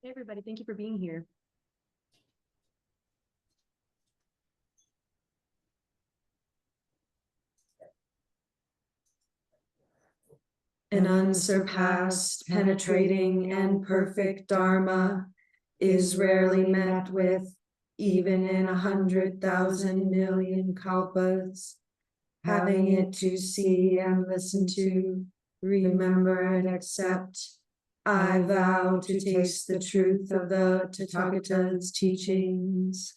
Hey, everybody. Thank you for being here. An unsurpassed, penetrating, and perfect Dharma is rarely met with, even in 100,000 million kalpas. Having it to see and listen to, remember and accept, I vow to taste the truth of the Tathagata's teachings.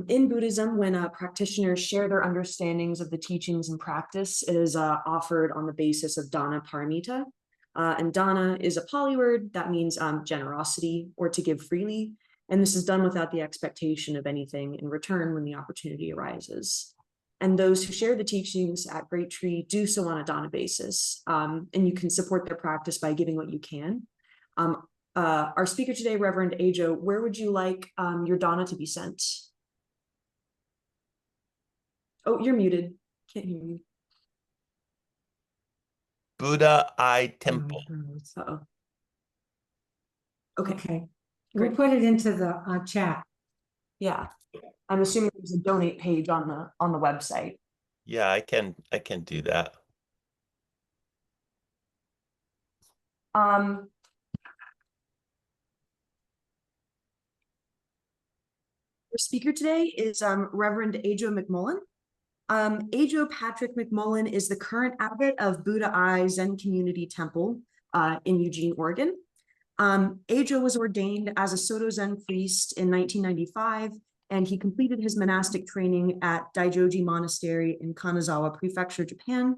In Buddhism, when practitioners share their understandings of the teachings and practice, it is offered on the basis of dana paramita. And dana is a Pali word that means generosity or to give freely. And this is done without the expectation of anything in return when the opportunity arises. And those who share the teachings at Great Tree do so on a dana basis. And you can support their practice by giving what you can. Our speaker today, Reverend Ejo, where would you like your dana to be sent? Oh, you're muted. Can't hear you. Buddha Eye Temple. Uh-oh. Okay. We'll put it into the chat. Yeah. I'm assuming there's a donate page on the website. Yeah, I can do that. Our speaker today is Reverend Ejo McMullen. Ejo Patrick McMullen is the current abbot of Buddha Eye Zen Community Temple in Eugene, Oregon. Ejo was ordained as a Soto Zen priest in 1995, and he completed his monastic training at Daijoji Monastery in Kanazawa Prefecture, Japan.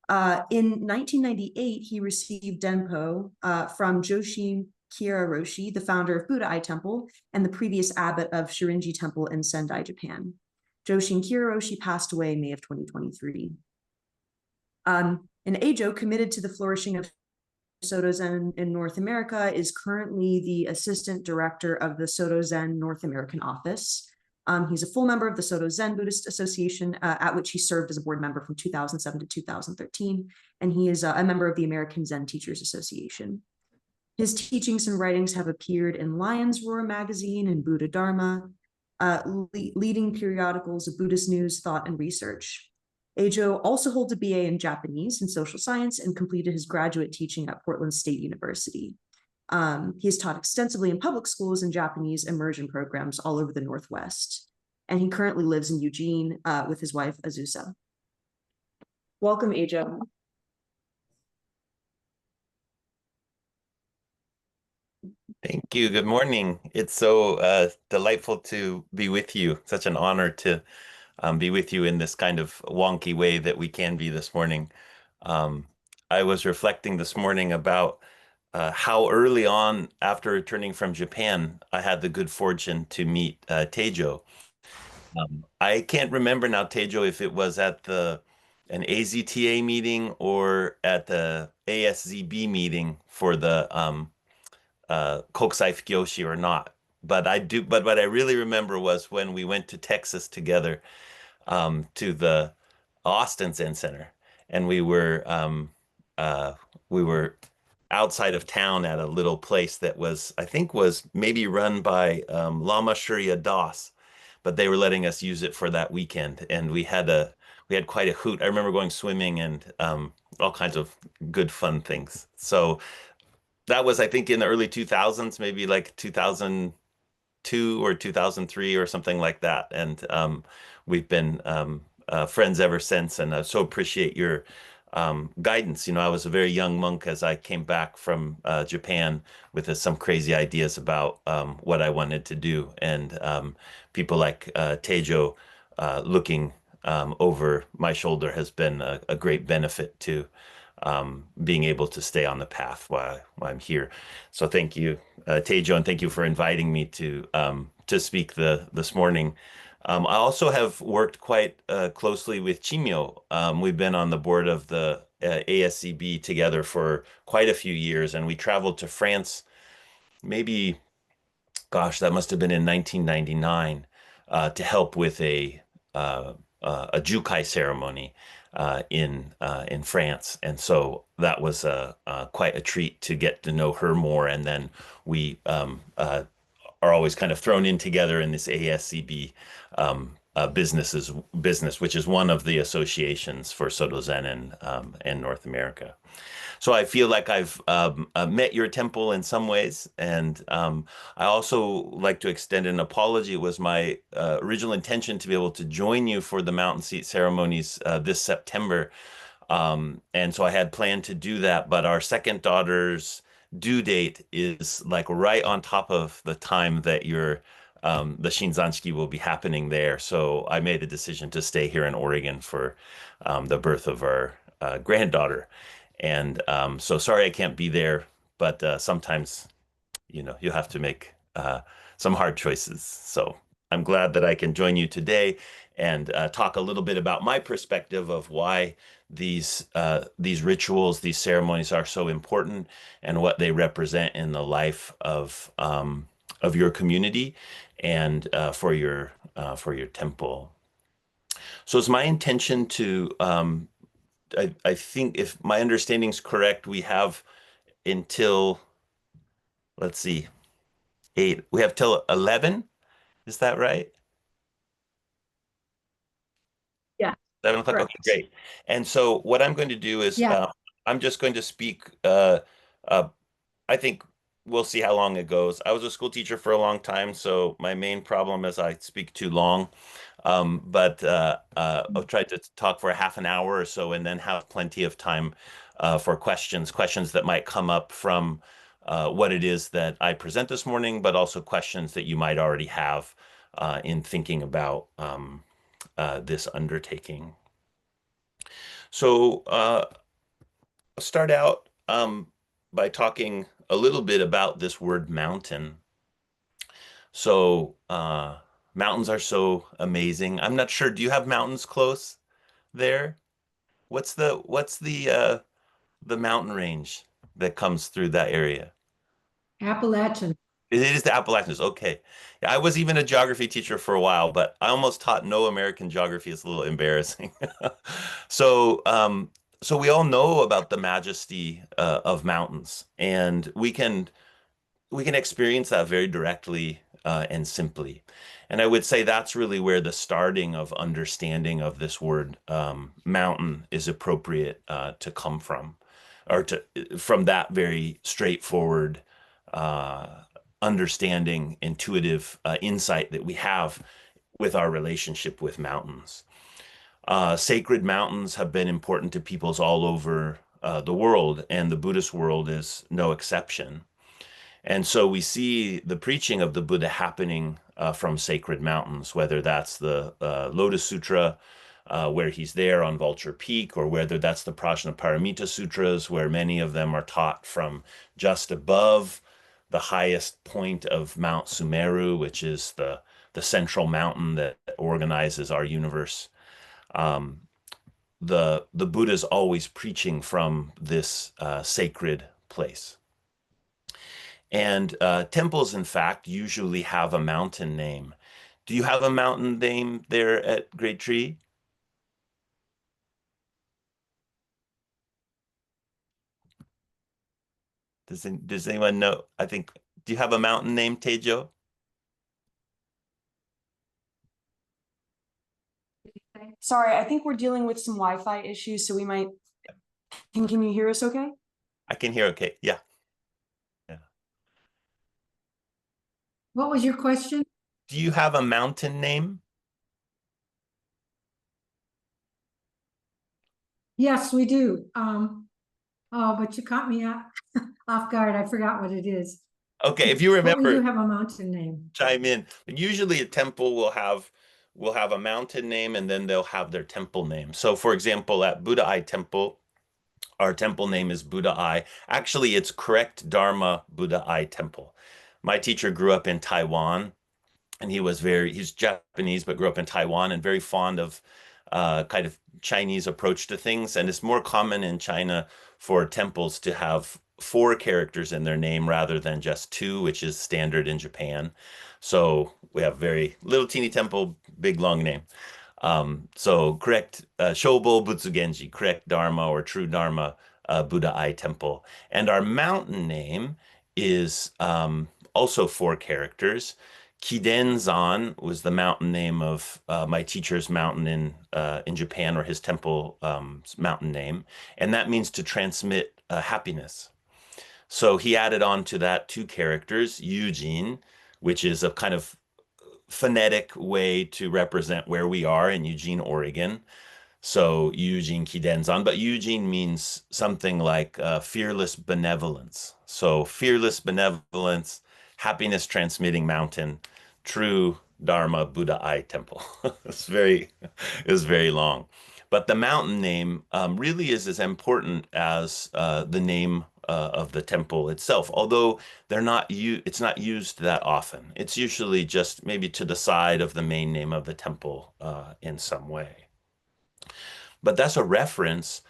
In 1998, he received Denpo from Joshin Kiera Roshi, the founder of Buddha Eye Temple and the previous abbot of Shurinji Temple in Sendai, Japan. Joshin Kiera Roshi passed away in May of 2023. And Ejo, committed to the flourishing of Soto Zen in North America, is currently the assistant director of the Soto Zen North American office. He's a full member of the Soto Zen Buddhist Association, at which he served as a board member from 2007 to 2013, and he is a member of the American Zen Teachers Association. His teachings and writings have appeared in Lion's Roar magazine and Buddhadharma, leading periodicals of Buddhist news, thought, and research. Ejo also holds a BA in Japanese and social science and completed his graduate teaching at Portland State University. He has taught extensively in public schools and Japanese immersion programs all over the Northwest. And he currently lives in Eugene with his wife, Azusa. Welcome, Ejo. Thank you. Good morning. It's so delightful to be with you. Such an honor to be with you in this kind of wonky way that we can be this morning. I was reflecting this morning about how early on after returning from Japan, I had the good fortune to meet Tejo. I can't remember now, Tejo, if it was at an AZTA meeting or at the ASZB meeting for the Kokusai Fukyoshi or not. But what I really remember was when we went to Texas together to the Austin Zen Center, and we were outside of town at a little place that I think was maybe run by Lama Shurya Das, but they were letting us use it for that weekend, and we had quite a hoot. I remember going swimming and all kinds of good fun things. So that was, I think, in the early 2000s, maybe like 2002 or 2003 or something like that. And we've been friends ever since. And I so appreciate your guidance. You know, I was a very young monk as I came back from Japan with some crazy ideas about what I wanted to do. And people like Tejo looking over my shoulder has been a great benefit to being able to stay on the path while I'm here. So thank you, Tejo, and thank you for inviting me to speak this morning. I also have worked quite closely with Chimyo. We've been on the board of the ASCB together for quite a few years, and we traveled to France maybe, gosh, that must have been in 1999 to help with a Jukai ceremony in France, and so that was quite a treat to get to know her more. And then we are always kind of thrown in together in this ASCB business, which is one of the associations for Soto Zen in North America. So I feel like I've met your temple in some ways, and I also like to extend an apology. It was my original intention to be able to join you for the Mountain Seat ceremonies this September, and so I had planned to do that, but our second daughter's due date is like right on top of the time that the Shinzanshiki will be happening there. So I made a decision to stay here in Oregon for the birth of our granddaughter. And so sorry I can't be there, but sometimes, you have to make some hard choices. So I'm glad that I can join you today and talk a little bit about my perspective of why these rituals, these ceremonies are so important and what they represent in the life of your community and for your temple. So it's my intention to I think if my understanding is correct, we have until, let's see, 8. We have till 11. Is that right? Yeah. 7 o'clock. Okay, Correct. great. And so what I'm going to do is Yeah. I'm just going to speak. I think we'll see how long it goes. I was a school teacher for a long time, so my main problem is I speak too long. But I'll try to talk for a half an hour or so and then have plenty of time for questions that might come up from what it is that I present this morning, but also questions that you might already have in thinking about this undertaking. So I'll start out by talking a little bit about this word mountain. So mountains are so amazing. I'm not sure. Do you have mountains close there? What's the mountain range that comes through that area? Appalachian. It is the Appalachians. Okay. Yeah, I was even a geography teacher for a while, but I almost taught no American geography. It's a little embarrassing. So, so we all know about the majesty of mountains, and we can experience that very directly and simply. And I would say that's really where the starting of understanding of this word mountain is appropriate to come from, or from that very straightforward understanding, intuitive insight that we have with our relationship with mountains. Sacred mountains have been important to peoples all over the world, and the Buddhist world is no exception. And so we see the preaching of the Buddha happening from sacred mountains, whether that's the Lotus Sutra, where he's there on Vulture Peak, or whether that's the Prajnaparamita Sutras, where many of them are taught from just above the highest point of Mount Sumeru, which is the central mountain that organizes our universe. The Buddha is always preaching from this sacred place. And temples, in fact, usually have a mountain name. Do you have a mountain name there at Great Tree? Does anyone know? I think, do you have a mountain name, Tejo? Sorry, I think we're dealing with some Wi-Fi issues, so we might. Can you hear us okay? I can hear okay. Yeah. What was your question? Do you have a mountain name? Yes, we do. Oh, but you caught me off guard. I forgot what it is. Okay, if you But we do remember, have a mountain name. chime in. Usually a temple will have a mountain name, and then they'll have their temple name. So for example, at Buddha Eye Temple, our temple name is Buddha Eye. Actually, it's correct Dharma Buddha Eye Temple. My teacher grew up in Taiwan, and he's Japanese, but grew up in Taiwan and very fond of kind of Chinese approach to things. And it's more common in China for temples to have 4 characters in their name rather than just 2, which is standard in Japan. So we have very little teeny temple, big long name. So correct Shobo Butsugenji, correct Dharma or true Dharma Buddha Eye Temple. And our mountain name is also 4 characters. Kidenzan was the mountain name of my teacher's mountain in Japan, or his temple mountain name, and that means to transmit happiness. So he added on to that 2 characters, Eugene, which is a kind of phonetic way to represent where we are in Eugene, Oregon. So Eugene Kidenzan, but Eugene means something like fearless benevolence. So fearless benevolence, happiness transmitting mountain, true Dharma Buddha Eye Temple. It's very long. But the mountain name really is as important as the name of the temple itself, although it's not used that often. It's usually just maybe to the side of the main name of the temple in some way. But that's a reference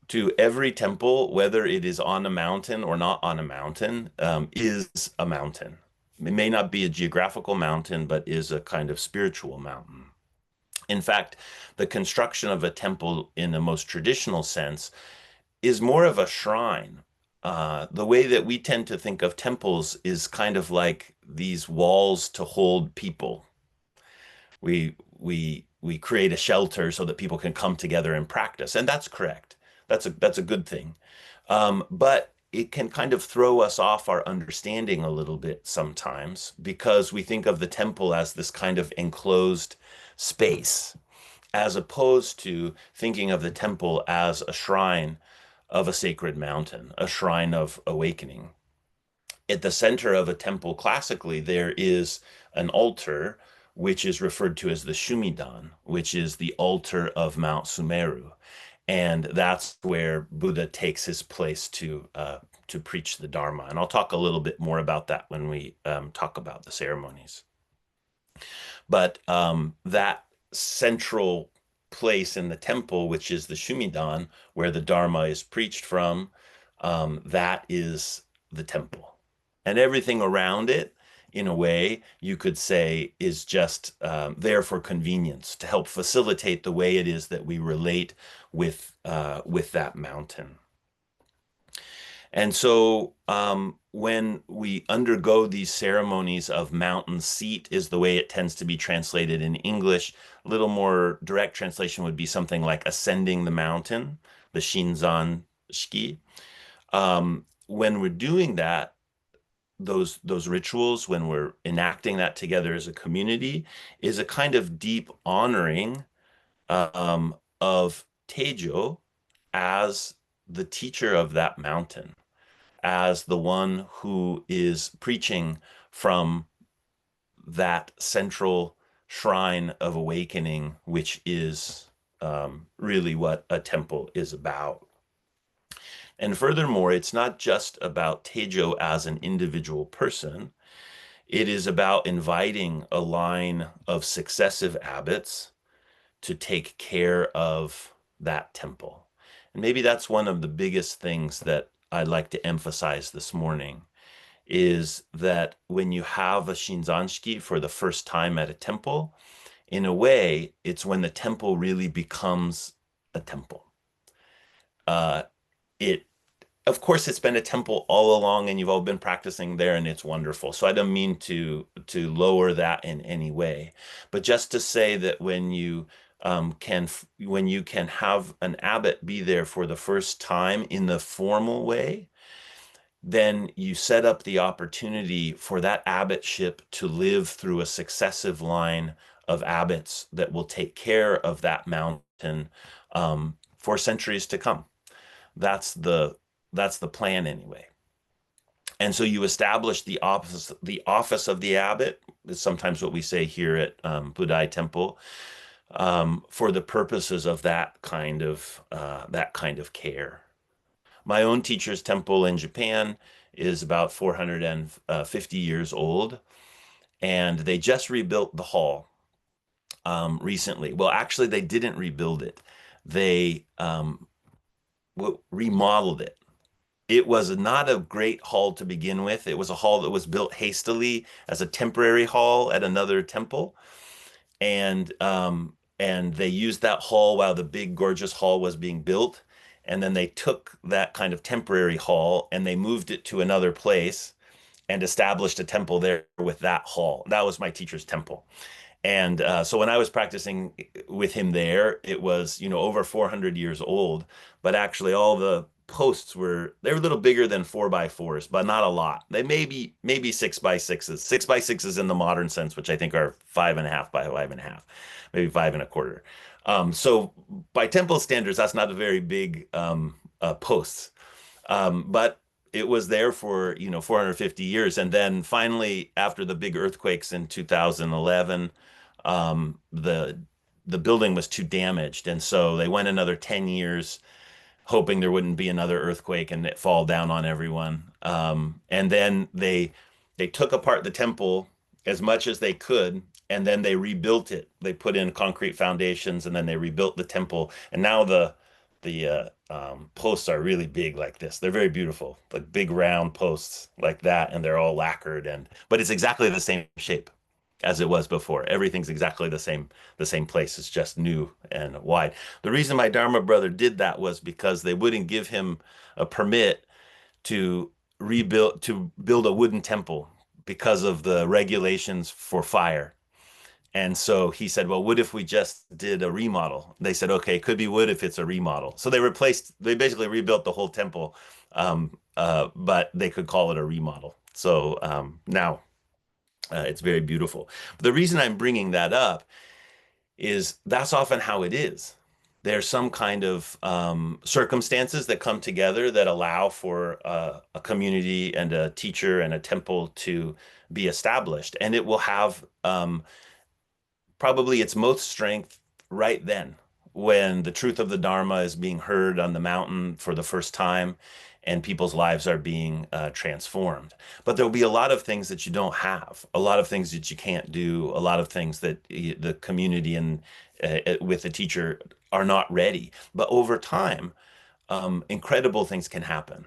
to every temple, whether it is on a mountain or not on a mountain, is a mountain. It may not be a geographical mountain, but is a kind of spiritual mountain. In fact, the construction of a temple in the most traditional sense is more of a shrine. The way that we tend to think of temples is kind of like these walls to hold people. We create a shelter so that people can come together and practice, and that's correct. That's a good thing. But it can kind of throw us off our understanding a little bit sometimes, because we think of the temple as this kind of enclosed space, as opposed to thinking of the temple as a shrine of a sacred mountain, a shrine of awakening. At the center of a temple classically, there is an altar, which is referred to as the Shumidan, which is the altar of Mount Sumeru. And that's where Buddha takes his place to preach the Dharma. And I'll talk a little bit more about that when we talk about the ceremonies. But that central place in the temple, which is the Shumidan, where the Dharma is preached from, that is the temple. And everything around it, in a way, you could say, is just there for convenience, to help facilitate the way it is that we relate with that mountain. And so when we undergo these ceremonies of mountain seat, is the way it tends to be translated in English. A little more direct translation would be something like ascending the mountain, the Shinzan Shiki. When we're doing that, those rituals, when we're enacting that together as a community, is a kind of deep honoring of Teijo as the teacher of that mountain, as the one who is preaching from that central shrine of awakening, which is really what a temple is about. And furthermore, it's not just about Teijo as an individual person. It is about inviting a line of successive abbots to take care of that temple. And maybe that's one of the biggest things that I'd like to emphasize this morning, is that when you have a Shinzanshiki for the first time at a temple, in a way, it's when the temple really becomes a temple. Of course, it's been a temple all along, and you've all been practicing there, and it's wonderful. So I don't mean to lower that in any way, but just to say that when you can have an abbot be there for the first time in the formal way, then you set up the opportunity for that abbotship to live through a successive line of abbots that will take care of that mountain for centuries to come. That's the plan anyway. And so you establish the office of the abbot, is sometimes what we say here at Buddhai Temple, for the purposes of that kind of care. My own teacher's temple in Japan is about 450 years old, and they just rebuilt the hall recently. Well, actually, they didn't rebuild it. They remodeled it. It was not a great hall to begin with. It was a hall that was built hastily as a temporary hall at another temple. And and they used that hall while the big gorgeous hall was being built. And then they took that kind of temporary hall and they moved it to another place and established a temple there with that hall. That was my teacher's temple. And so when I was practicing with him there, it was, over 400 years old, but actually all the posts they were a little bigger than 4x4s, but not a lot. They maybe 6x6s, 6x6s in the modern sense, which I think are 5.5 by 5.5, maybe 5.25. So by temple standards, that's not a very big posts. But it was there for 450 years, and then finally after the big earthquakes in 2011, the building was too damaged, and so they went another 10 years hoping there wouldn't be another earthquake and it fall down on everyone. And then they took apart the temple as much as they could, and then they rebuilt it. They put in concrete foundations, and then they rebuilt the temple. And now the posts are really big like this. They're very beautiful, like big round posts like that, and they're all lacquered. But it's exactly the same shape as it was before. Everything's exactly the same place. It's just new and wide. The reason my Dharma brother did that was because they wouldn't give him a permit to build a wooden temple because of the regulations for fire. And so he said, well, what if we just did a remodel? They said, okay, it could be wood if it's a remodel. So they basically rebuilt the whole temple, but they could call it a remodel. So now it's very beautiful. But the reason I'm bringing that up is that's often how it is. There's some kind of circumstances that come together that allow for a community and a teacher and a temple to be established. And it will have probably its most strength right then, when the truth of the Dharma is being heard on the mountain for the first time and people's lives are being transformed. But there'll be a lot of things that you don't have, a lot of things that you can't do, a lot of things that the community and with the teacher are not ready. But over time, incredible things can happen.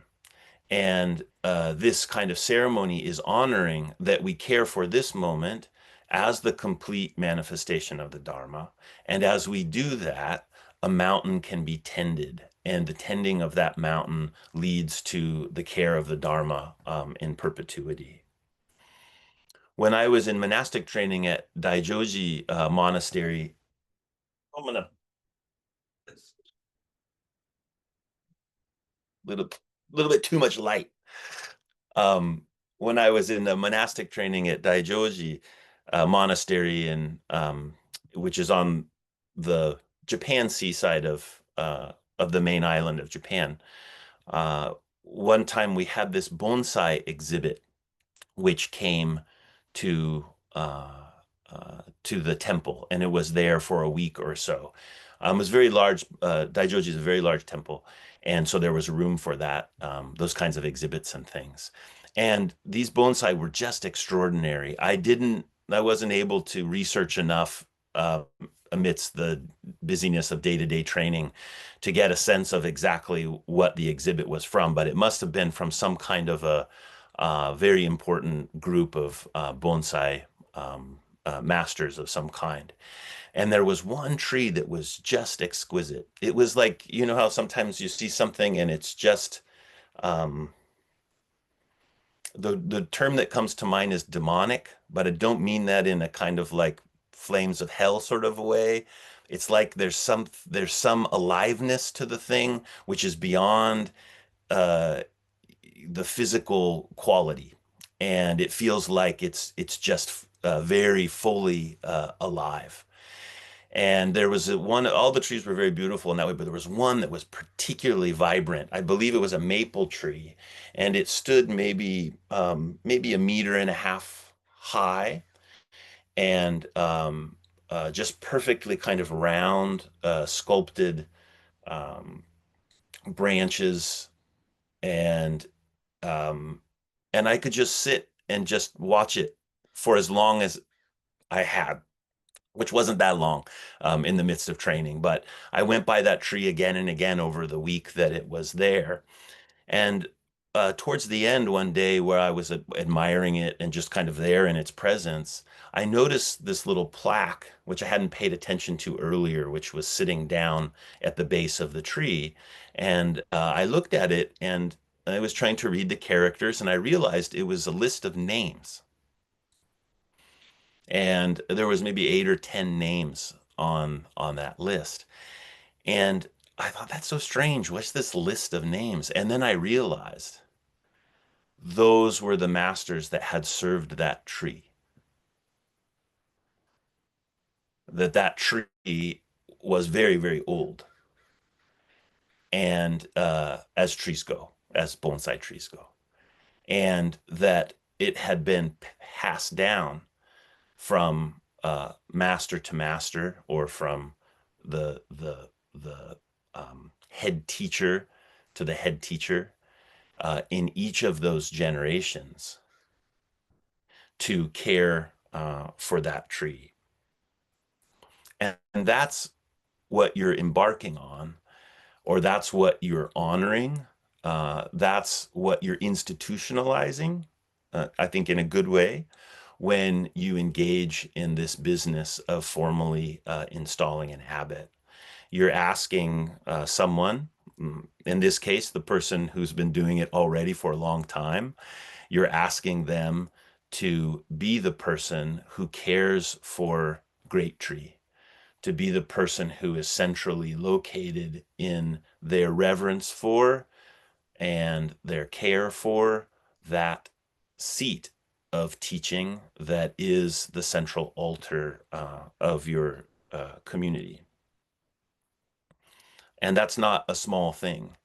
And this kind of ceremony is honoring that we care for this moment as the complete manifestation of the Dharma. And as we do that, a mountain can be tended. And the tending of that mountain leads to the care of the Dharma in perpetuity. When I was in monastic training at Daijoji Monastery, I'm gonna little bit too much light. When I was in the monastic training at Daijoji Monastery, which is on the Japan seaside of the main island of Japan, one time we had this bonsai exhibit, which came to the temple, and it was there for a week or so. It was very large. Daijoji is a very large temple, and so there was room for that, those kinds of exhibits and things. And these bonsai were just extraordinary. I wasn't able to research enough amidst the busyness of day-to-day training to get a sense of exactly what the exhibit was from, but it must have been from some kind of a very important group of bonsai masters of some kind. And there was one tree that was just exquisite. It was like, how sometimes you see something and it's just, the term that comes to mind is demonic, but I don't mean that in a kind of like flames of hell sort of a way. It's like there's some aliveness to the thing, which is beyond the physical quality. And it feels like it's just very fully alive. And there was all the trees were very beautiful in that way, but there was one that was particularly vibrant. I believe it was a maple tree, and it stood maybe a meter and a half high, and just perfectly kind of round, sculpted branches, and I could just sit and just watch it for as long as I had, which wasn't that long in the midst of training. But I went by that tree again and again over the week that it was there. And towards the end one day where I was admiring it and just kind of there in its presence, I noticed this little plaque, which I hadn't paid attention to earlier, which was sitting down at the base of the tree. And I looked at it and I was trying to read the characters, and I realized it was a list of names. And there was maybe 8 or 10 names on that list. And I thought, that's so strange. What's this list of names? And then I realized those were the masters that had served that tree. That tree was very, very old. And as trees go, as bonsai trees go. And that it had been passed down from master to master, or from the head teacher to the head teacher, in each of those generations, to care for that tree. And that's what you're embarking on, or that's what you're honoring. That's what you're institutionalizing, I think in a good way, when you engage in this business of formally installing an abbot. You're asking someone, in this case, the person who's been doing it already for a long time, you're asking them to be the person who cares for Great Tree, to be the person who is centrally located in their reverence for and their care for that seat of teaching that is the central altar of your community. And that's not a small thing.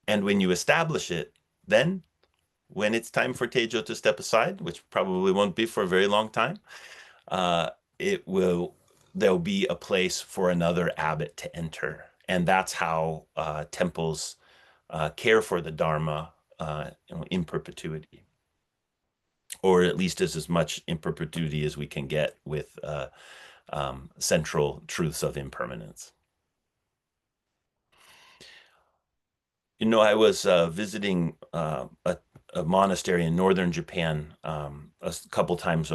And when you establish it, then when it's time for Teijo to step aside, which probably won't be for a very long time, there'll be a place for another abbot to enter. And that's how temples care for the Dharma in perpetuity, or at least as much in perpetuity as we can get with central truths of impermanence. I was visiting a monastery in northern Japan a couple times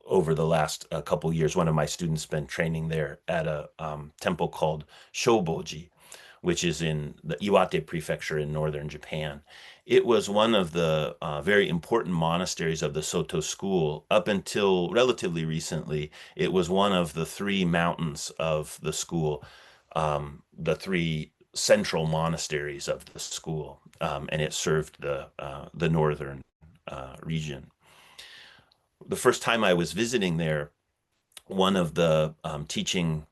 over the last couple years. One of my students been training there at a temple called Shoboji, which is in the Iwate prefecture in northern Japan. It was one of the very important monasteries of the Soto school. Up until relatively recently, it was one of the 3 mountains of the school, the 3 central monasteries of the school, and it served the northern region. The first time I was visiting there, one of the teaching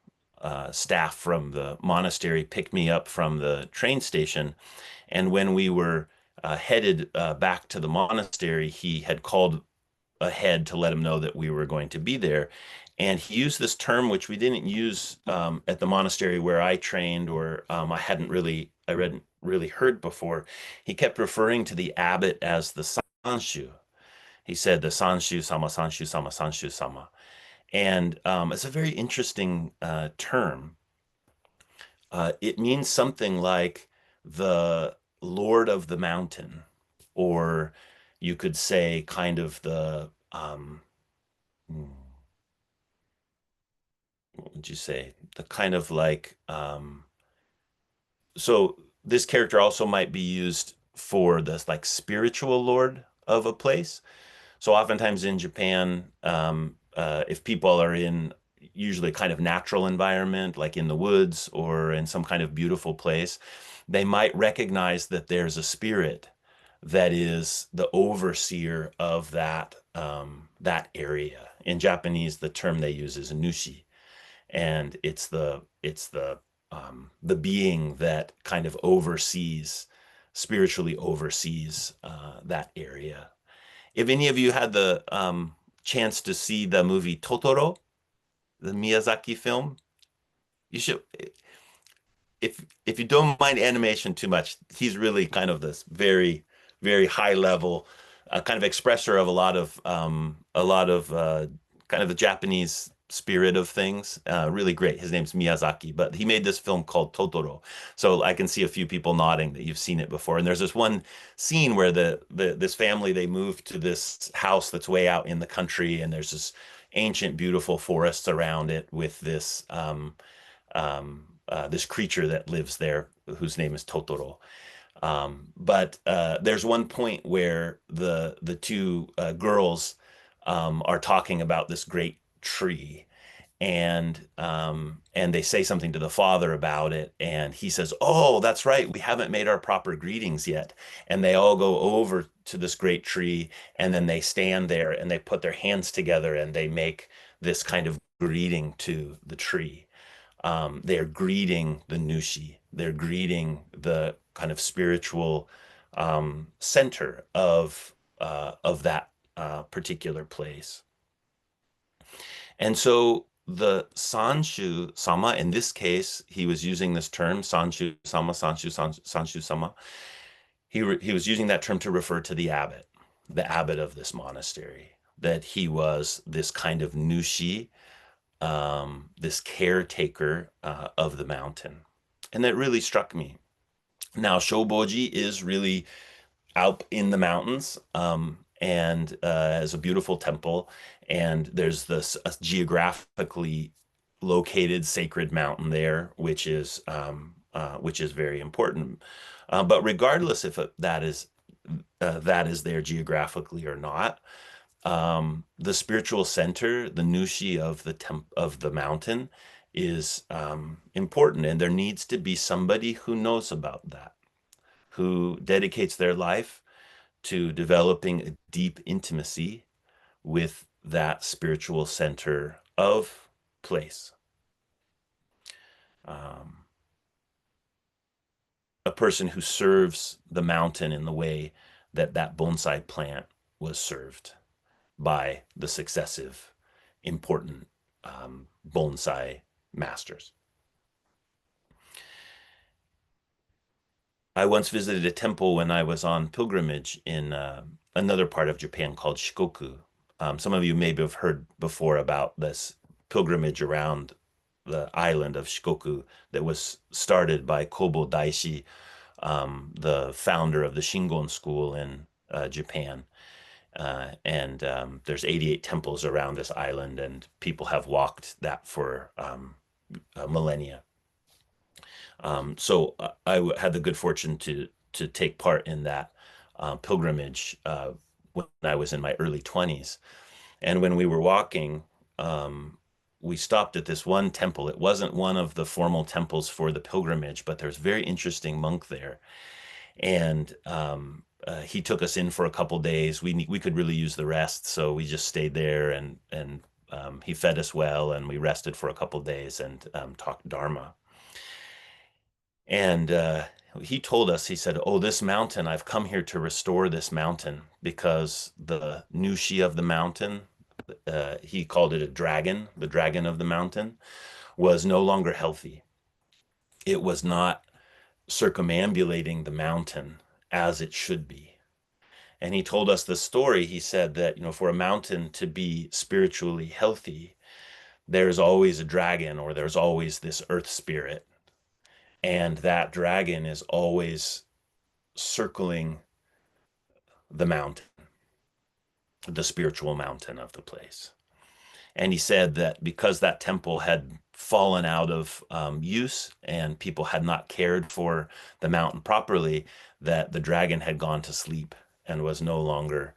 staff from the monastery picked me up from the train station, and when we were headed back to the monastery, he had called ahead to let him know that we were going to be there. And he used this term, which we didn't use at the monastery where I trained, or I hadn't really heard before. He kept referring to the abbot as the Sanshu. He said the Sanshu sama, Sanshu sama, Sanshu sama. And it's a very interesting term. It means something like the Lord of the Mountain, or you could say kind of the what would you say? The kind of like, so this character also might be used for this like spiritual lord of a place. So oftentimes in Japan, if people are in usually kind of natural environment, like in the woods or in some kind of beautiful place, they might recognize that there's a spirit that is the overseer of that area. In Japanese, the term they use is nushi, and it's the being that kind of spiritually oversees that area. If any of you had the chance to see the movie Totoro, the Miyazaki film, you should. If you don't mind animation too much, he's really kind of this very, very high level kind of expresser of a lot of kind of the Japanese spirit of things. Really great. His name's Miyazaki, but he made this film called Totoro. So I can see a few people nodding that you've seen it before. And there's this one scene where this family, they move to this house that's way out in the country, and there's this ancient, beautiful forests around it with this creature that lives there whose name is Totoro. But there's one point where the two girls are talking about this great tree, and they say something to the father about it, and he says, "Oh, that's right, we haven't made our proper greetings yet." And they all go over to this great tree, and then they stand there and they put their hands together and they make this kind of greeting to the tree. They're greeting the Nushi. They're greeting the kind of spiritual center of that particular place. And so the Sanshu Sama, in this case, he was using this term, Sanshu Sama, Sanshu Sama. He was using that term to refer to the abbot of this monastery, that he was this kind of Nushi, this caretaker of the mountain. And that really struck me. Now, Shoboji is really out in the mountains, and has a beautiful temple. And there's this geographically located sacred mountain there, which is very important. But regardless if that is there geographically or not, the spiritual center, the Nushi of the mountain, is important, and there needs to be somebody who knows about that, who dedicates their life to developing a deep intimacy with that spiritual center of place. A person who serves the mountain in the way that that bonsai plant was served by the successive important bonsai masters. I once visited a temple when I was on pilgrimage in another part of Japan called Shikoku. Some of you maybe have heard before about this pilgrimage around the island of Shikoku that was started by Kobo Daishi, the founder of the Shingon school in Japan. And there's 88 temples around this island, and people have walked that for millennia. So I had the good fortune to take part in that pilgrimage when I was in my early 20s. And when we were walking, we stopped at this one temple. It wasn't one of the formal temples for the pilgrimage, but there's a very interesting monk there. And he took us in for a couple days. We could really use the rest, so we just stayed there, and he fed us well, and we rested for a couple days and talked Dharma. And he told us, he said, "Oh, this mountain, I've come here to restore this mountain because the Nushi of the mountain," he called it a dragon, the dragon of the mountain, was no longer healthy. It was not circumambulating the mountain as it should be. And he told us the story. He said that, for a mountain to be spiritually healthy, there's always a dragon, or there's always this earth spirit. And that dragon is always circling the mountain, the spiritual mountain of the place. And he said that because that temple had fallen out of use and people had not cared for the mountain properly, that the dragon had gone to sleep and was no longer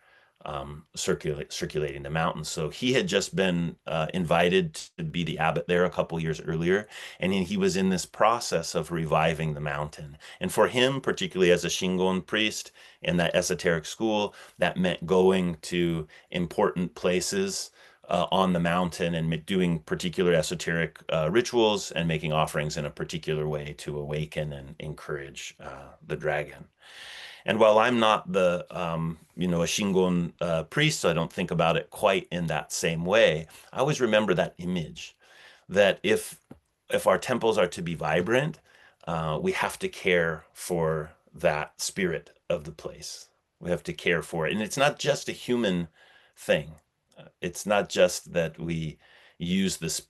circulating the mountain. So he had just been invited to be the abbot there a couple years earlier, and he was in this process of reviving the mountain. And for him, particularly as a Shingon priest in that esoteric school, that meant going to important places on the mountain and doing particular esoteric rituals and making offerings in a particular way to awaken and encourage the dragon. And while I'm not a Shingon priest, so I don't think about it quite in that same way, I always remember that image, that if our temples are to be vibrant, we have to care for that spirit of the place. We have to care for it. And it's not just a human thing. It's not just that we, use this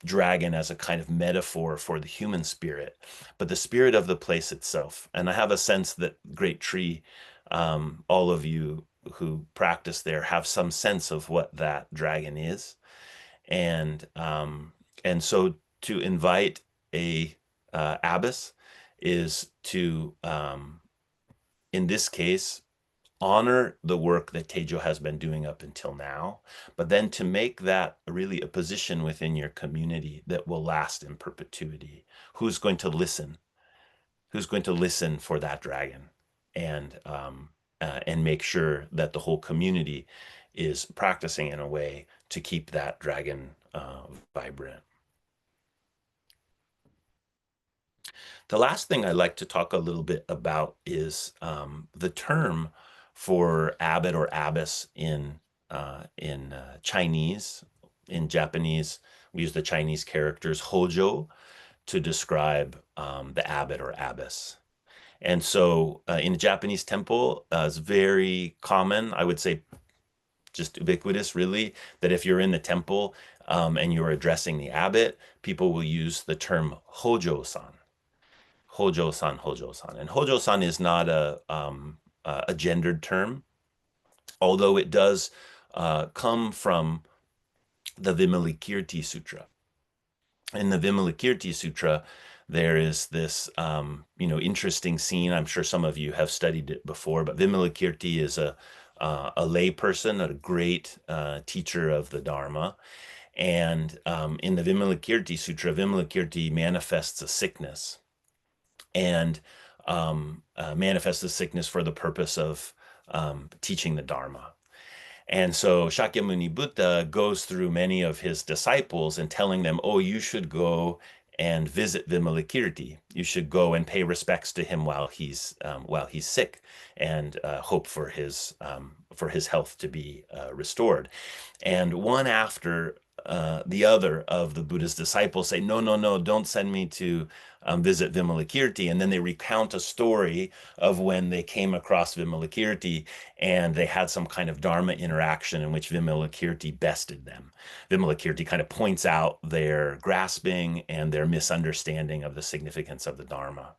dragon as a kind of metaphor for the human spirit, but the spirit of the place itself. And I have a sense that Great Tree, all of you who practice there have some sense of what that dragon is. And so to invite a abbess is to, in this case, honor the work that Teijo has been doing up until now, but then to make that really a position within your community that will last in perpetuity. Who's going to listen? Who's going to listen for that dragon, and make sure that the whole community is practicing in a way to keep that dragon vibrant. The last thing I'd like to talk a little bit about is the term for abbot or abbess in Chinese. In Japanese, we use the Chinese characters hojo to describe the abbot or abbess. And so in a Japanese temple, it's very common, I would say just ubiquitous really, that if you're in the temple and you're addressing the abbot, people will use the term hojo-san. Hojo-san, hojo-san. And hojo-san is not a gendered term, although it does come from the Vimalakirti Sutra. In the Vimalakirti Sutra, there is this interesting scene. I'm sure some of you have studied it before, but Vimalakirti is a lay person, a great teacher of the Dharma. And in the Vimalakirti Sutra, Vimalakirti manifests a sickness, and manifests the sickness for the purpose of teaching the Dharma. And so Shakyamuni Buddha goes through many of his disciples and telling them, oh, you should go and visit Vimalakirti. You should go and pay respects to him while he's sick, and hope for his health to be restored. And one after the other of the Buddha's disciples say, no, no, no, don't send me to visit Vimalakirti. And then they recount a story of when they came across Vimalakirti and they had some kind of Dharma interaction in which Vimalakirti bested them. Vimalakirti kind of points out their grasping and their misunderstanding of the significance of the Dharma.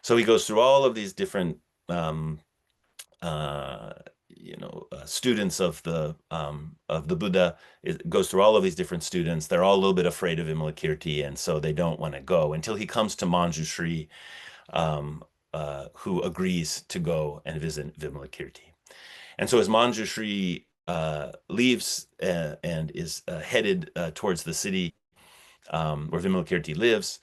So he goes through all of these different students of the Buddha. It goes through all of these different students. They're all a little bit afraid of Vimalakirti, and so they don't want to go until he comes to Manjushri, who agrees to go and visit Vimalakirti. And so as Manjushri leaves and is headed towards the city where Vimalakirti lives,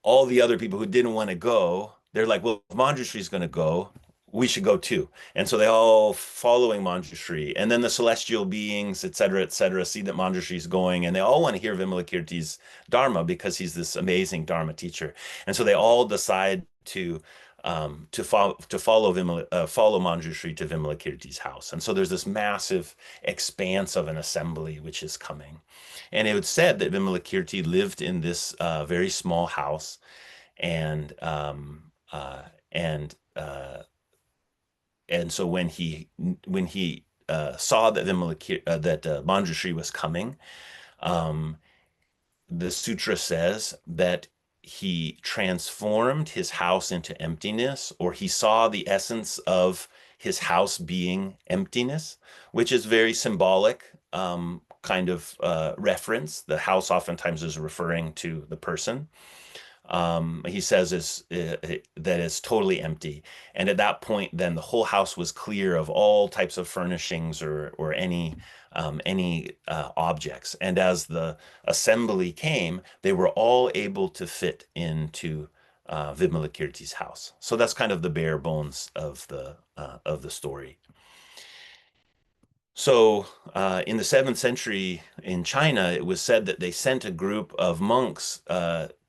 all the other people who didn't want to go, they're like, well, if Manjushri's going to go, we should go too. And so they all following Manjushri, and then the celestial beings, et cetera, see that Manjushri is going, and they all want to hear Vimalakirti's Dharma because he's this amazing Dharma teacher. And so they all decide to follow Manjushri to Vimalakirti's house. And so there's this massive expanse of an assembly which is coming. And it was said that Vimalakirti lived in this very small house, and so when he saw that Manjushri was coming, the sutra says that he transformed his house into emptiness, or he saw the essence of his house being emptiness, which is very symbolic kind of reference. The house oftentimes is referring to the person. He says that it's totally empty. And at that point, then the whole house was clear of all types of furnishings or any objects. And as the assembly came, they were all able to fit into Vimalakirti's house. So that's kind of the bare bones of the story. So in the 7th century in China, it was said that they sent a group of monks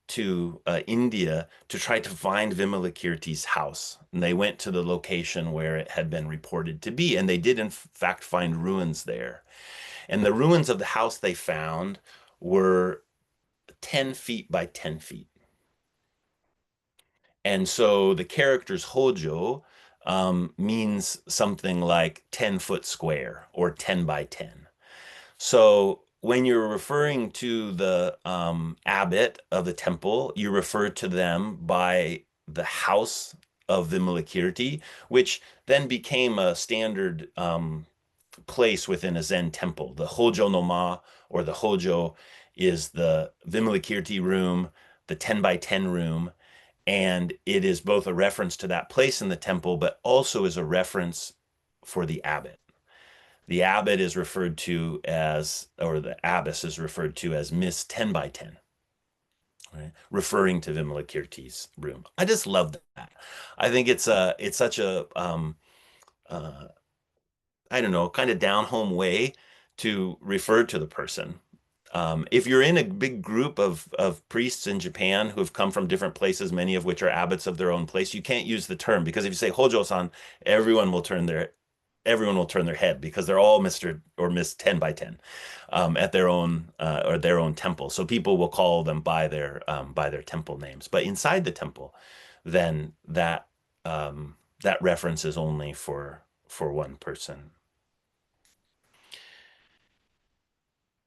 to India to try to find Vimalakirti's house. And they went to the location where it had been reported to be, and they did in fact find ruins there. And the ruins of the house they found were 10 feet by 10 feet. And so the characters Hojo means something like 10-foot square or 10 by 10. So when you're referring to the abbot of the temple, you refer to them by the house of Vimalakirti, which then became a standard place within a Zen temple. The Hojo no Ma, or the Hojo, is the Vimalakirti room, the 10 by 10 room, and it is both a reference to that place in the temple, but also is a reference for the abbot. The abbot is referred to as, or the abbess is referred to as Miss 10 by 10, right? Referring to Vimalakirti's room. I just love that. I think it's such a I don't know, kind of down home way to refer to the person. If you're in a big group of priests in Japan who have come from different places, many of which are abbots of their own place, you can't use the term, because if you say Hojo-san, everyone will turn their head, because they're all Mr. or Miss 10 by 10 at their own or their own temple. So people will call them by their temple names. But inside the temple, then that reference is only for one person.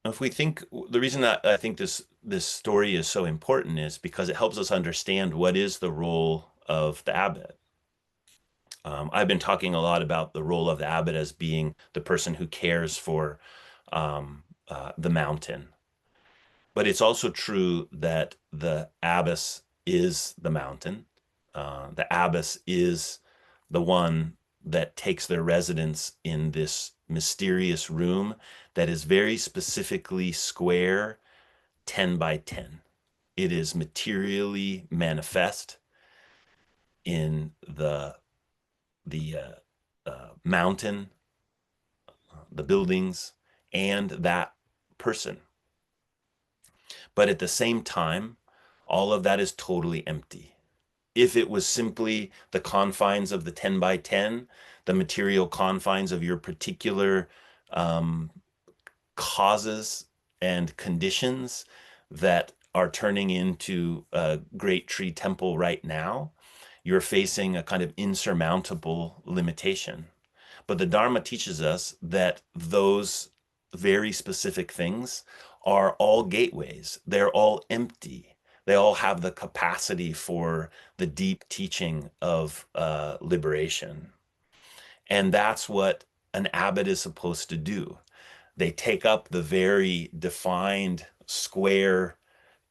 If we think, the reason that I think this story is so important is because it helps us understand what is the role of the abbot. I've been talking a lot about the role of the abbot as being the person who cares for the mountain. But it's also true that the abbess is the mountain. The abbess is the one that takes their residence in this mysterious room that is very specifically square 10 by 10. It is materially manifest in the mountain, the buildings, and that person. But at the same time, all of that is totally empty. If it was simply the confines of the 10 by 10, the material confines of your particular causes and conditions that are turning into a great tree temple right now, you're facing a kind of insurmountable limitation. But the Dharma teaches us that those very specific things are all gateways. They're all empty. They all have the capacity for the deep teaching of liberation. And that's what an abbot is supposed to do. They take up the very defined, square,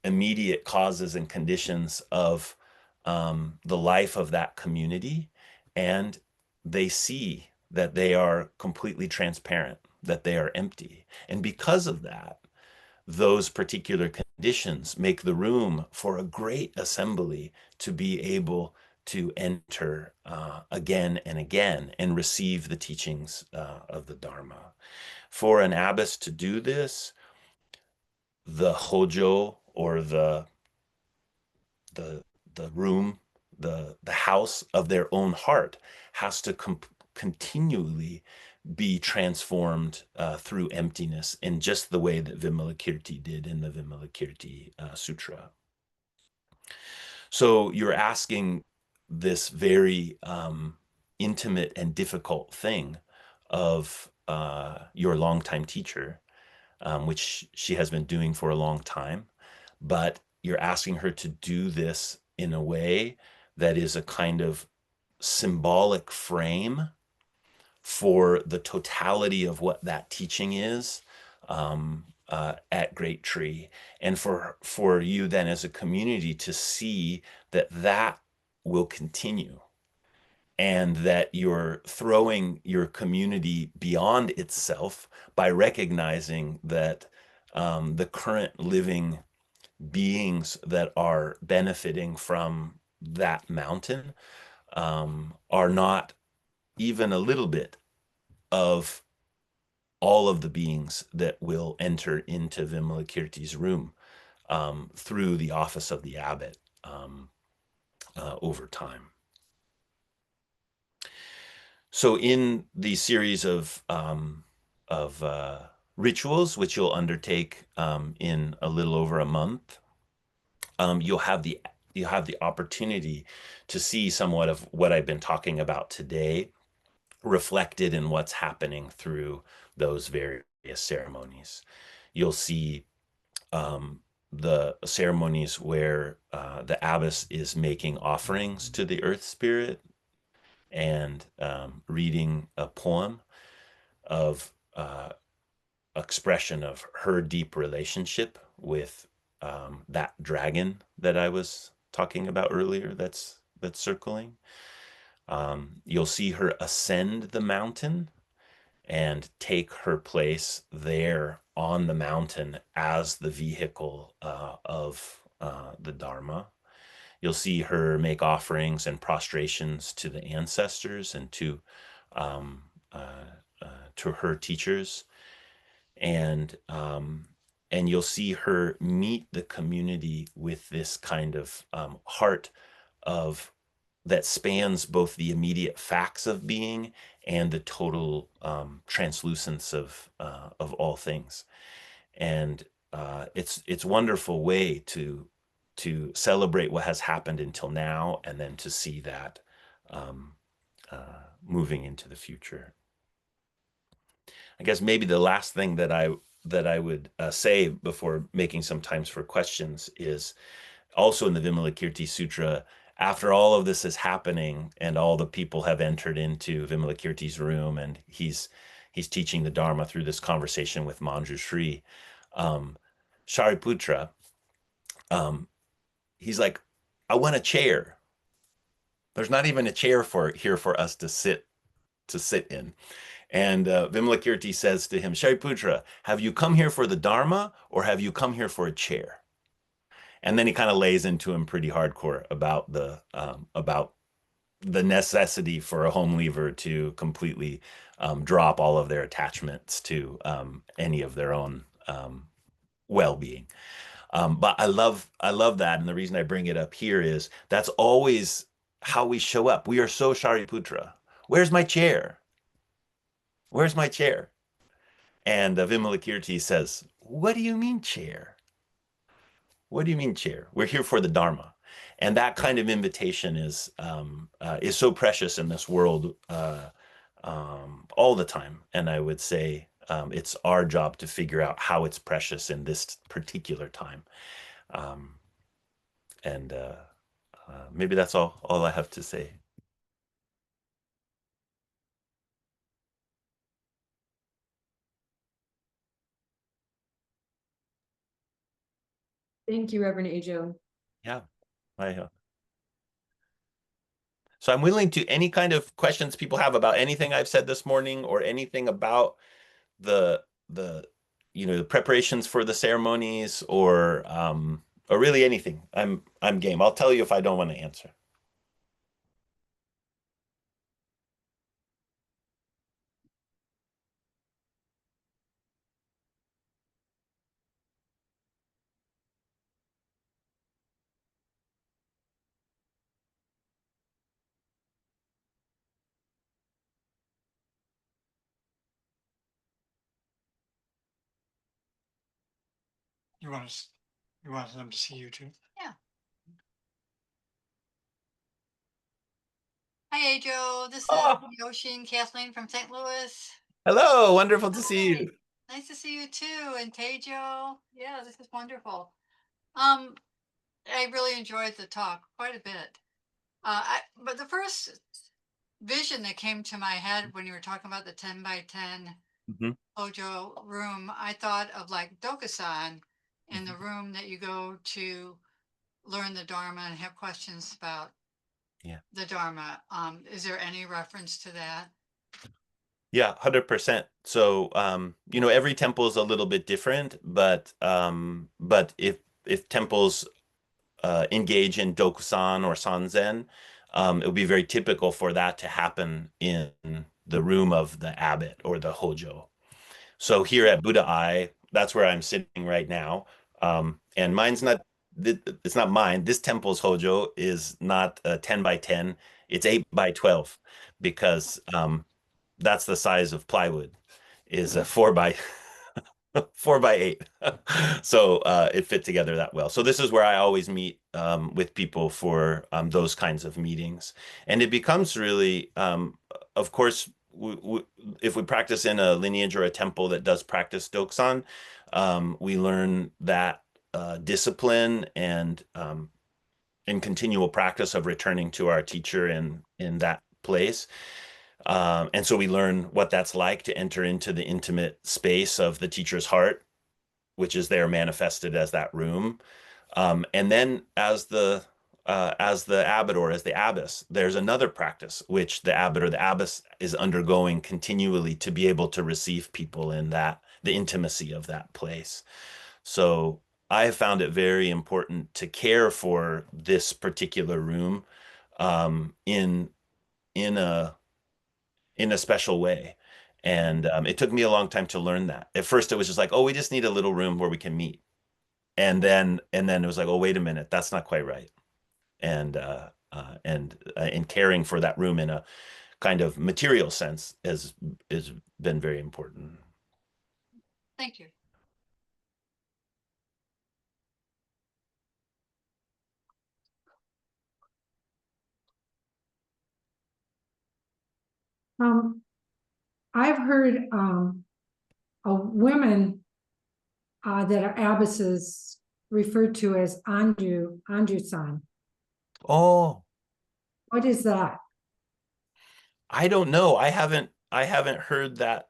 immediate causes and conditions of the life of that community, and they see that they are completely transparent, that they are empty. And because of that, those particular conditions make the room for a great assembly to be able to enter again and again and receive the teachings of the Dharma. For an abbess to do this, the hojo, or the room, the house of their own heart, has to continually be transformed through emptiness, in just the way that Vimalakirti did in the Vimalakirti Sutra. So you're asking this very intimate and difficult thing of your longtime teacher, which she has been doing for a long time, but you're asking her to do this in a way that is a kind of symbolic frame for the totality of what that teaching is at Great Tree, and for you then as a community to see that that will continue, and that you're throwing your community beyond itself by recognizing that the current living beings that are benefiting from that mountain are not even a little bit of all of the beings that will enter into Vimalakirti's room through the office of the abbot over time. So in the series of rituals, which you'll undertake in a little over a month, you'll have the opportunity to see somewhat of what I've been talking about today reflected in what's happening through those various ceremonies. You'll see the ceremonies where the abbess is making offerings to the earth spirit and reading a poem of expression of her deep relationship with that dragon that I was talking about earlier that's circling. You'll see her ascend the mountain and take her place there on the mountain as the vehicle of the Dharma. You'll see her make offerings and prostrations to the ancestors and um, to her teachers, and you'll see her meet the community with this kind of heart of that spans both the immediate facts of being and the total translucence of all things. And it's wonderful way to celebrate what has happened until now, and then to see that moving into the future. I guess maybe the last thing that I would say before making some times for questions is also in the Vimalakirti Sutra. After all of this is happening and all the people have entered into Vimalakirti's room, and he's teaching the Dharma through this conversation with Manjushri, Shariputra, he's like, I want a chair. There's not even a chair here for us to sit in. And Vimalakirti says to him, Shariputra, have you come here for the Dharma or have you come here for a chair? And then he kind of lays into him pretty hardcore about the necessity for a home leaver to completely drop all of their attachments to any of their own well-being. But I love that, and the reason I bring it up here is that's always how we show up. We are so Shariputra. Where's my chair? Where's my chair? And Vimalakirti says, what do you mean chair? What do you mean chair? We're here for the Dharma. And that kind of invitation is so precious in this world all the time. And I would say it's our job to figure out how it's precious in this particular time. Maybe that's all I have to say. Thank you, Reverend Ejo. Yeah. So I'm willing to any kind of questions people have about anything I've said this morning, or anything about the preparations for the ceremonies, or really anything. I'm game. I'll tell you if I don't want to answer. You want them to see you too? Yeah. Hi, Ejo. This is Joshin Kathleen from St. Louis. Hello, wonderful to see you. Nice to see you too. And Tejo. Yeah, this is wonderful. I really enjoyed the talk quite a bit. But the first vision that came to my head when you were talking about the 10 by 10 Hojo room, I thought of like Dokusan in the room that you go to learn the Dharma and have questions about the Dharma. Is there any reference to that? Yeah, 100%. So, every temple is a little bit different, but if temples engage in Dokusan or Sanzen, it would be very typical for that to happen in the room of the abbot or the Hojo. So here at Buddha Eye, that's where I'm sitting right now. And it's not mine. This temple's Hojo is not 10 by 10. It's 8 by 12, because that's the size of plywood, is a 4 by 8. So it fit together that well. So this is where I always meet with people for those kinds of meetings. And it becomes really, of course, if we practice in a lineage or a temple that does practice Doksan, we learn that discipline and continual practice of returning to our teacher in that place. And so we learn what that's like to enter into the intimate space of the teacher's heart, which is there manifested as that room. And then as the abbot or as the abbess, there's another practice which the abbot or the abbess is undergoing continually to be able to receive people in the intimacy of that place. So I have found it very important to care for this particular room in a special way. And it took me a long time to learn that. At first, it was just like, oh, we just need a little room where we can meet. And then it was like, oh, wait a minute, that's not quite right. And in caring for that room in a kind of material sense has been very important. Thank you. I've heard women that are abbesses referred to as Anju-san. Oh, What is that? I don't know. I haven't heard that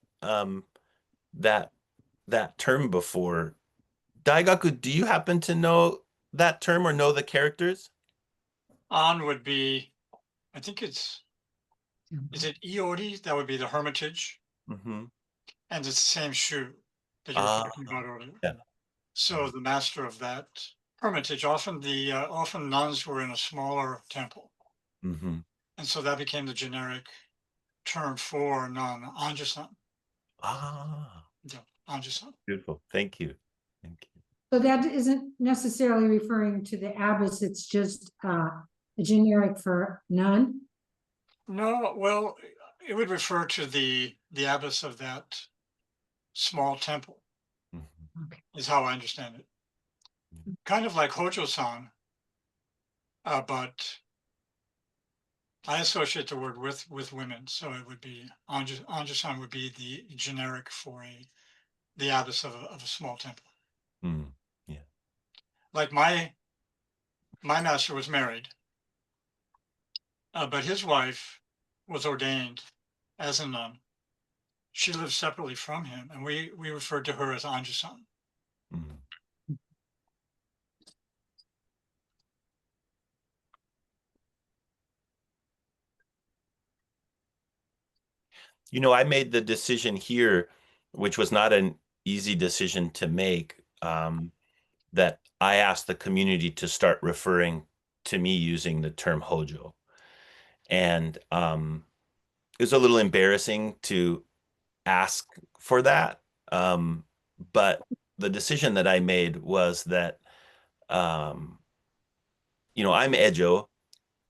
that term before. Daigaku, do you happen to know that term or know the characters? On would be, I think is it Iori? That would be the hermitage. Mm-hmm. And it's the same shu that you were talking about earlier. Yeah. So the master of that hermitage, often nuns were in a smaller temple. Mm-hmm. And so that became the generic term for nun, Anju-san. Ah, Yeah, Anju-san. beautiful. Thank you. Thank you. So that isn't necessarily referring to the abbess, it's just a generic for nun? No, well, it would refer to the abbess of that small temple, Mm-hmm. is how I understand it. Kind of like Hojo-san, but I associate the word with women, so it would be Anju-san would be the generic for the abbess of a small temple. Mm, yeah. Like my master was married, but his wife was ordained as a nun. She lived separately from him, and we referred to her as Anju-san. Mm. You know, I made the decision here, which was not an easy decision to make, that I asked the community to start referring to me using the term Hojo. And it was a little embarrassing to ask for that. But the decision that I made was that, I'm Ejo,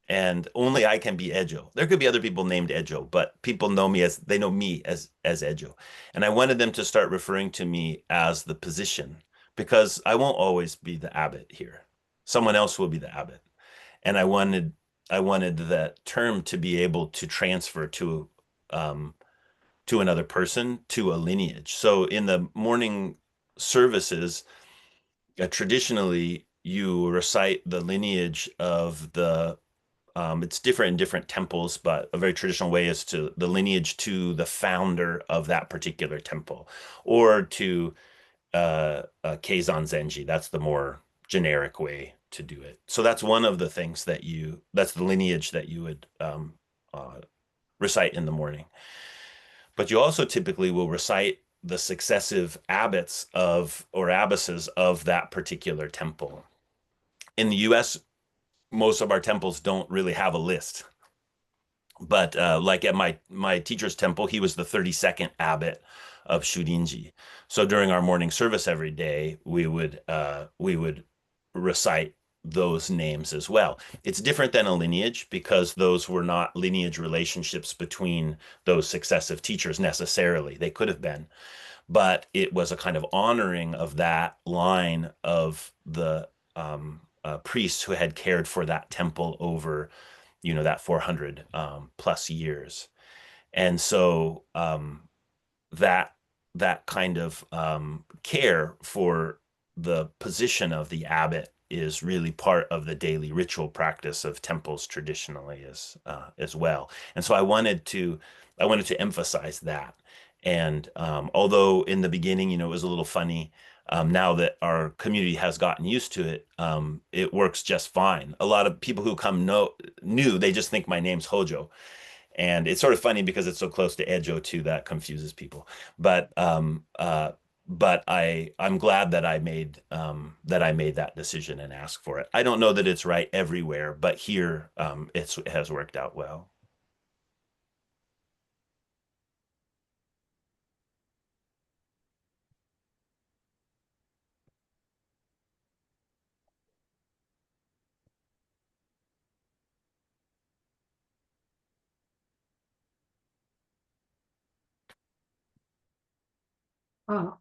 and only I can be Ejo. There could be other people named Ejo, but people know me as Ejo. And I wanted them to start referring to me as the position, because I won't always be the abbot here. Someone else will be the abbot. And I wanted that term to be able to transfer to another person, to a lineage. So in the morning services, traditionally you recite the lineage of the it's different in different temples, but a very traditional way is to the lineage to the founder of that particular temple, or to Keizan Zenji. That's the more generic way to do it. So that's one of the things that's the lineage that you would recite in the morning. But you also typically will recite the successive abbots or abbesses of that particular temple. In the US, most of our temples don't really have a list. But like at my teacher's temple, he was the 32nd abbot of Shurinji. So during our morning service every day, we would recite those names as well. It's different than a lineage because those were not lineage relationships between those successive teachers necessarily. They could have been, but it was a kind of honoring of that line of the priests who had cared for that temple over, that 400 plus years. And so that kind of care for the position of the abbot is really part of the daily ritual practice of temples traditionally as well. And so I wanted to emphasize that. And although in the beginning, it was a little funny, now that our community has gotten used to it, it works just fine. A lot of people who come knew, they just think my name's Hojo. And it's sort of funny because it's so close to Ejo too, that confuses people. But I'm glad that I made that decision and asked for it. I don't know that it's right everywhere, but here it has worked out well.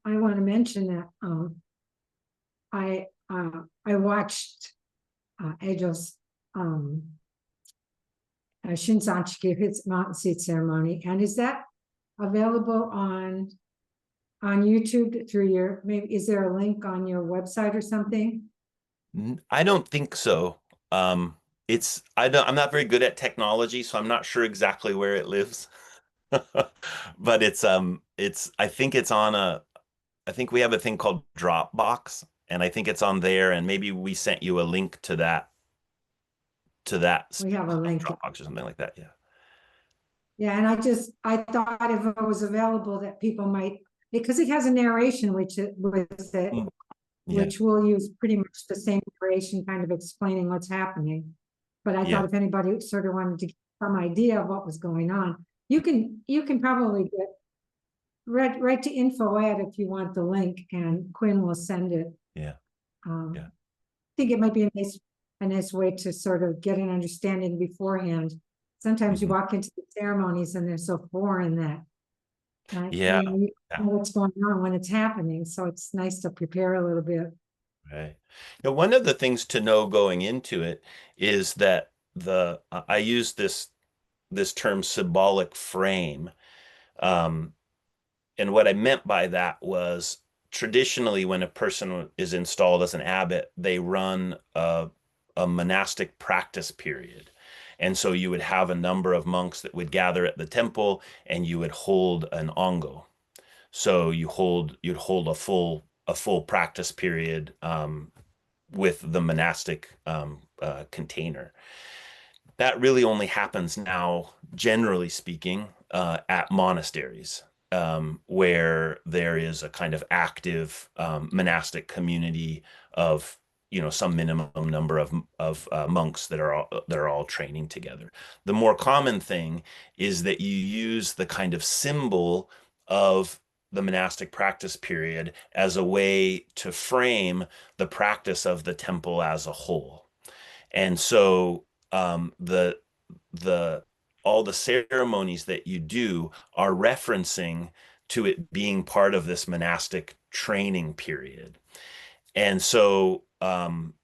I want to mention that I watched Ejo's Shinzanchi give his mountain seat ceremony, and is that available on YouTube through your, maybe is there a link on your website or something? I don't think so. I'm not very good at technology, so I'm not sure exactly where it lives. But I think it's on I think we have a thing called Dropbox, and I think it's on there, and maybe we sent you a link to that We have a link. Dropbox or something like that. Yeah. Yeah, and I thought if it was available that people might, because it has a narration with it, Yeah. which will use pretty much the same narration, kind of explaining what's happening. But I Yeah. thought if anybody sort of wanted to get some idea of what was going on, you can probably get right to info@ if you want the link, and Quinn will send it. Yeah. I think it might be a nice way to sort of get an understanding beforehand. Sometimes you walk into the ceremonies and they're so foreign that Yeah. you know what's going on when it's happening. So it's nice to prepare a little bit. Right. One of the things to know going into it is that I use this term symbolic frame. And what I meant by that was traditionally when a person is installed as an abbot, they run a monastic practice period. And so you would have a number of monks that would gather at the temple, and you would hold an ongo. So you'd hold a full practice period with the monastic container. That really only happens now, generally speaking, at monasteries, where there is a kind of active monastic community of some minimum number of monks that are all training together. The more common thing is that you use the kind of symbol of the monastic practice period as a way to frame the practice of the temple as a whole. And so the all the ceremonies that you do are referencing to it being part of this monastic training period. And so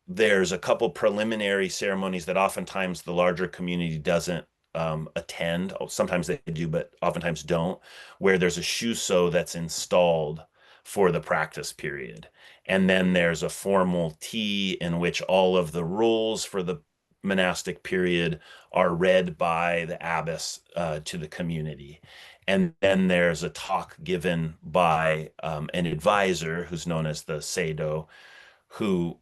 there's a couple preliminary ceremonies that oftentimes the larger community doesn't attend. Sometimes they do, but oftentimes don't, where there's a shuso that's installed for the practice period. And then there's a formal tea in which all of the rules for the monastic period are read by the abbess to the community. And then there's a talk given by an advisor who's known as the Seido, who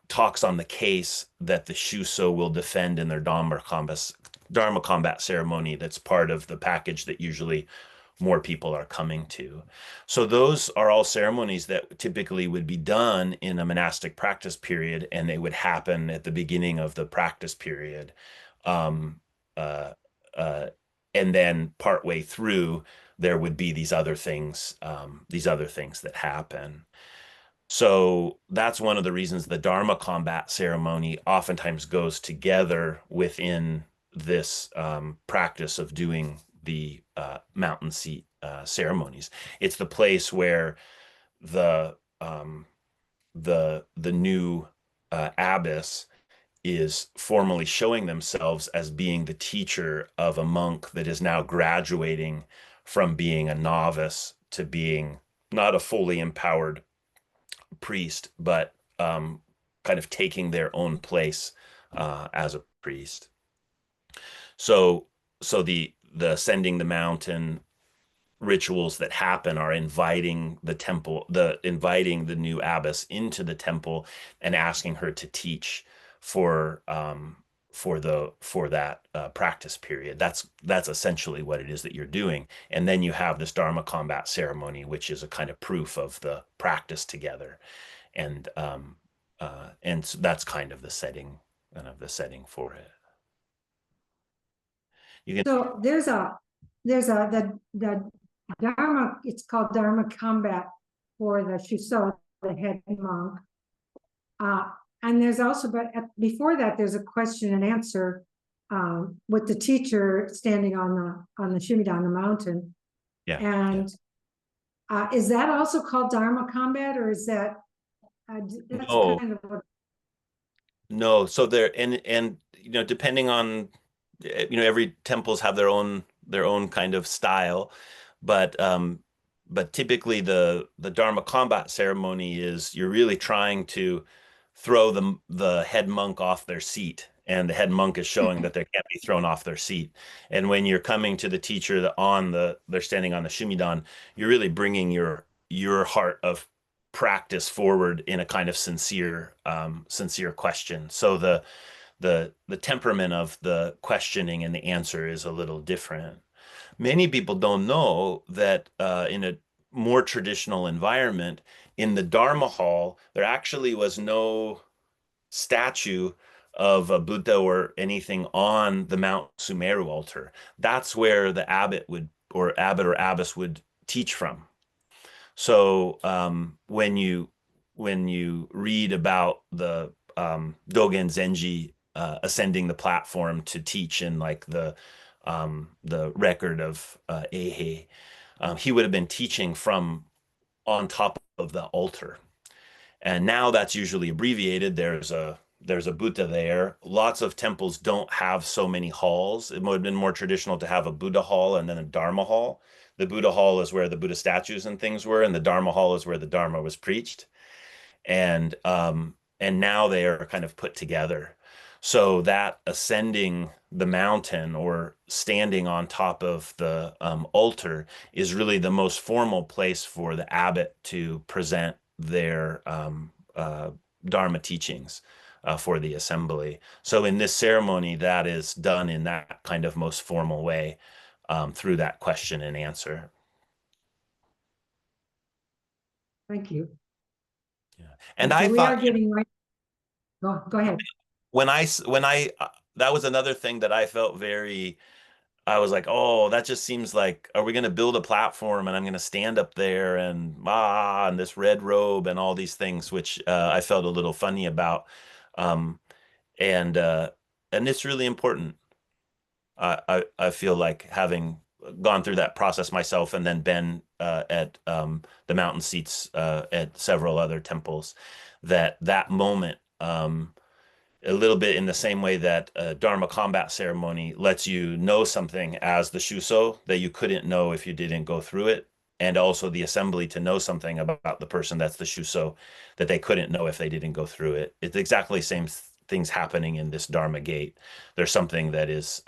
talks on the case that the Shuso will defend in their Dharma combat ceremony that's part of the package that usually more people are coming to. So those are all ceremonies that typically would be done in a monastic practice period, and they would happen at the beginning of the practice period. And then partway through, there would be these other things that happen. So that's one of the reasons the Dharma combat ceremony oftentimes goes together within this practice of doing the mountain seat ceremonies. It's the place where the new abbess is formally showing themselves as being the teacher of a monk that is now graduating from being a novice to being not a fully empowered priest, but kind of taking their own place as a priest. So the ascending the mountain rituals that happen are inviting inviting the new abbess into the temple and asking her to teach for that practice period. That's essentially what it is that you're doing. And then you have this Dharma combat ceremony, which is a kind of proof of the practice together. And so that's kind of the setting for it. You can So there's the Dharma, it's called Dharma combat for the Shuso, the head monk. And there's also, but before that, there's a question and answer with the teacher standing on the Shimidan, the mountain. Yeah. And is that also called Dharma combat, or is that that's No. kind of a No, so there and depending on every temples have their own kind of style, but typically the Dharma combat ceremony is you're really trying to throw the head monk off their seat, and the head monk is showing that they can't be thrown off their seat. And when you're coming to the teacher they're standing on the Shimidan, you're really bringing your heart of practice forward in a kind of sincere question. So the temperament of the questioning and the answer is a little different. Many people don't know that in a more traditional environment, in the Dharma hall, there actually was no statue of a Buddha or anything on the Mount Sumeru altar. That's where the abbot or abbess would teach from. So when you read about the Dogen Zenji ascending the platform to teach in like the record of Eihei, he would have been teaching from on top of the altar. And now that's usually abbreviated. There's a Buddha there. Lots of temples don't have so many halls. It would have been more traditional to have a Buddha hall and then a Dharma hall. The Buddha hall is where the Buddha statues and things were, and the Dharma hall is where the Dharma was preached. And now they are kind of put together. So that ascending the mountain or standing on top of the altar is really the most formal place for the abbot to present their Dharma teachings for the assembly. So in this ceremony, that is done in that kind of most formal way through that question and answer. Thank you. Yeah. And So I we thought are getting right. Go ahead. when I that was another thing that I felt I was like, oh, that just seems like, are we going to build a platform and I'm going to stand up there and this red robe and all these things, which I felt a little funny about. And it's really important. I feel like having gone through that process myself and then been at the mountain seats at several other temples, that moment, a little bit in the same way that a Dharma combat ceremony lets you know something as the Shuso that you couldn't know if you didn't go through it, and also the assembly to know something about the person that's the Shuso that they couldn't know if they didn't go through it. It's exactly the same things happening in this Dharma gate. There's something that is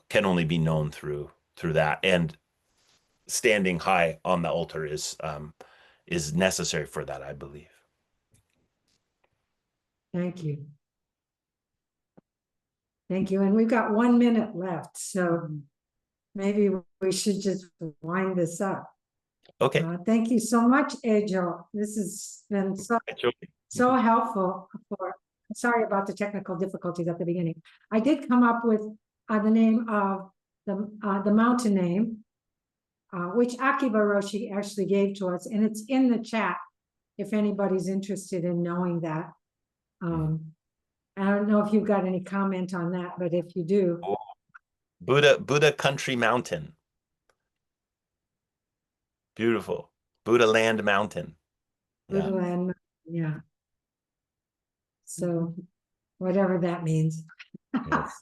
can only be known through that, and standing high on the altar is necessary for that, I believe. Thank you. Thank you. And we've got 1 minute left, so maybe we should just wind this up. Okay. Thank you so much, Ejo. This has been so helpful. Sorry about the technical difficulties at the beginning. I did come up with the name of the mountain name, which Akiba Roshi actually gave to us, and it's in the chat if anybody's interested in knowing that. I don't know if you've got any comment on that, but if you do. Buddha Country Mountain. Beautiful. Buddha Land Mountain. Buddha Land, yeah. So whatever that means, Yes.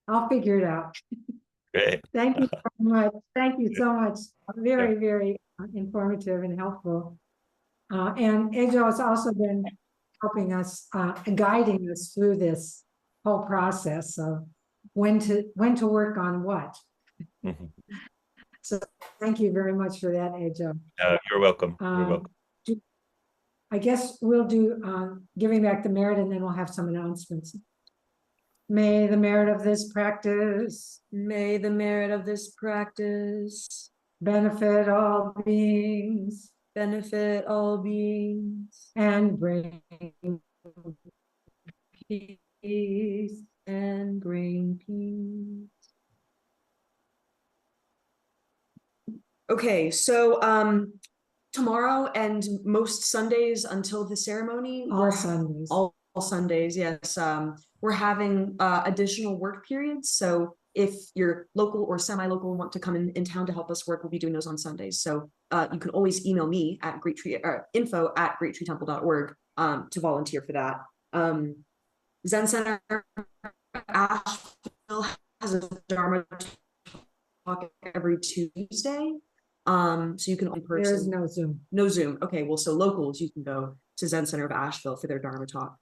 I'll figure it out. Great. Thank you so much. Thank you so much. Very, very informative and helpful. And Ejo has also been helping us, guiding us through this whole process of when to work on what. Mhm. So thank you very much for that, Ejo. You're welcome. You're welcome. I guess we'll do giving back the merit, and then we'll have some announcements. May the merit of this practice benefit all beings, and bring peace. Okay, so tomorrow and most Sundays until the ceremony, All Sundays. all Sundays, yes. We're having additional work periods. So if you're local or semi-local and want to come in town to help us work, we'll be doing those on Sundays. So you can always email me at info@greattreetemple.org to volunteer for that. Zen Center Asheville has a Dharma talk every Tuesday. So you can in person. There is no Zoom. No Zoom. Okay, well, so locals, you can go to Zen Center of Asheville for their Dharma talk.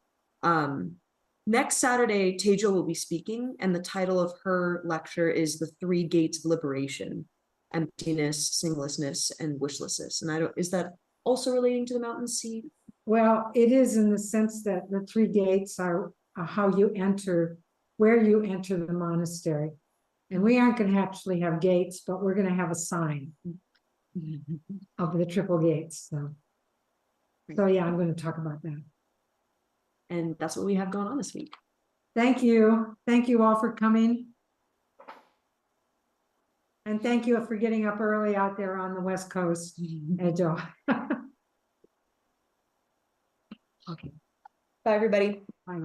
Next Saturday, Teijo will be speaking, and the title of her lecture is The Three Gates of Liberation: Emptiness, Singlessness, and Wishlessness. And is that also relating to the mountain sea? Well, it is in the sense that the three gates are how you enter, where you enter the monastery. And we aren't going to actually have gates, but we're going to have a sign of the triple gates. So yeah, I'm going to talk about that. And that's what we have going on this week. Thank you. Thank you all for coming. And thank you for getting up early out there on the West Coast, Ejo. Okay. Bye, everybody. Bye.